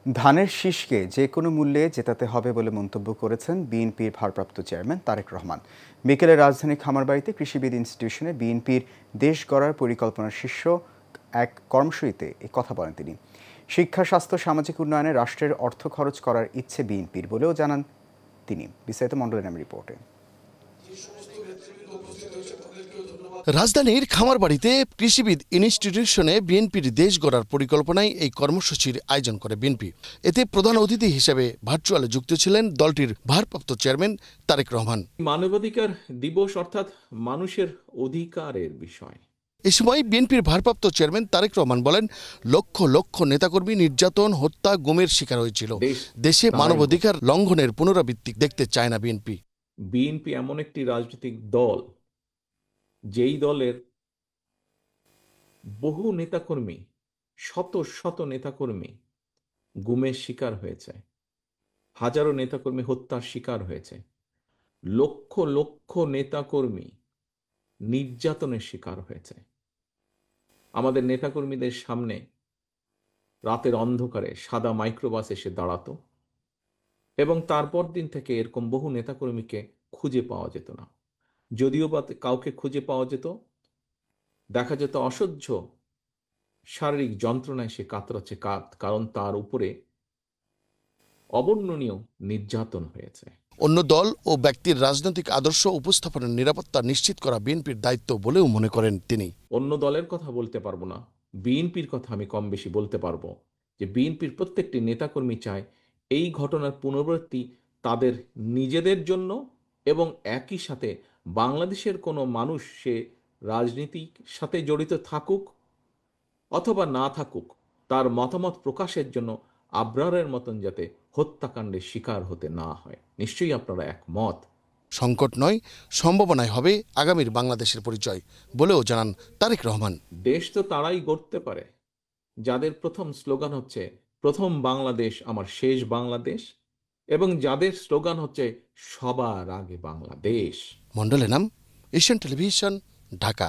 ধানের শীষকে যে কোনো মূল্যে জেতাতে হবে বলে মন্তব্য করেছেন বিএনপির ভারপ্রাপ্ত চেয়ারম্যান তারেক রহমান। বিকেলে রাজধানীর খামারবাড়িতে কৃষিবিদ ইনস্টিটিউশনে বিএনপির দেশ গড়ার পরিকল্পনার শীর্ষ এক কর্মসূচিতে এই কথা বলেন তিনি। শিক্ষা, স্বাস্থ্য, সামাজিক উন্নয়নে রাষ্ট্রের অর্থ খরচ করার ইচ্ছে বিএনপির বলেও জানান তিনি। বিস্তারিত মণ্ডলের নাম রিপোর্টে। রাজধানীর খামারবাড়িতে কৃষিবিদ ইনস্টিটিউশনে বিএনপির দেশ গড়ার পরিকল্পনায় এই কর্মসূচির আয়োজন করে বিএনপি। এতে প্রধান অতিথি হিসেবে ভার্চুয়ালে যুক্ত ছিলেন দলটির ভারপ্রাপ্ত চেয়ারম্যান তারেক রহমান। মানবাধিকার দিবস অর্থাৎ মানুষের অধিকারের বিষয়। এ সময় বিএনপির ভারপ্রাপ্ত চেয়ারম্যান তারেক রহমান বলেন, লক্ষ লক্ষ নেতাকর্মী নির্যাতন, হত্যা, গুমের শিকার হয়েছিল। দেশে মানবাধিকার লঙ্ঘনের পুনরাবৃত্তি দেখতে চায় না বিএনপি। বিএনপি এমন একটি রাজনৈতিক দল যেই দলের বহু নেতাকর্মী, শত শত নেতাকর্মী গুমের শিকার হয়েছে, হাজারো নেতাকর্মী হত্যার শিকার হয়েছে, লক্ষ লক্ষ নেতাকর্মী নির্যাতনের শিকার হয়েছে। আমাদের নেতাকর্মীদের সামনে রাতের অন্ধকারে সাদা মাইক্রোবাস এসে দাঁড়াতো এবং তারপর দিন থেকে এরকম বহু নেতাকর্মীকে খুঁজে পাওয়া যেত না। যদিও বা কাউকে খুঁজে পাওয়া যেত, দেখা যেত অসহ্য শারীরিক যন্ত্রণায় সে কাতরাচ্ছে, কারণ তার উপরে অবর্ণনীয় নির্যাতন হয়েছে। অন্য দল ও ব্যক্তির রাজনৈতিক আদর্শ উপস্থাপনের নিরাপত্তা নিশ্চিত করা বিএনপির দায়িত্ব বলেও মনে করেন তিনি। অন্য দলের কথা বলতে পারবো না, বিএনপির কথা আমি কম বেশি বলতে পারবো যে বিএনপির প্রত্যেকটি নেতাকর্মী চায় এই ঘটনার পুনরাবৃত্তি তাদের নিজেদের জন্য এবং একই সাথে বাংলাদেশের কোনো মানুষ, সে রাজনীতির সাথে জড়িত থাকুক অথবা না থাকুক, তার মতামত প্রকাশের জন্য আবরারের মতন যাতে হত্যাকাণ্ডের শিকার হতে না হয়। নিশ্চয়ই আপনারা একমত। সংকট নয়, সম্ভাবনায় হবে আগামীর বাংলাদেশের পরিচয় বলেও জানান তারেক রহমান। দেশ তো তারাই গড়তে পারে যাদের প্রথম স্লোগান হচ্ছে প্রথম বাংলাদেশ আমার শেষ বাংলাদেশ, এবং যাদের স্লোগান হচ্ছে সবার আগে বাংলাদেশ। মণ্ডলের নাম, এশিয়ান টেলিভিশন, ঢাকা।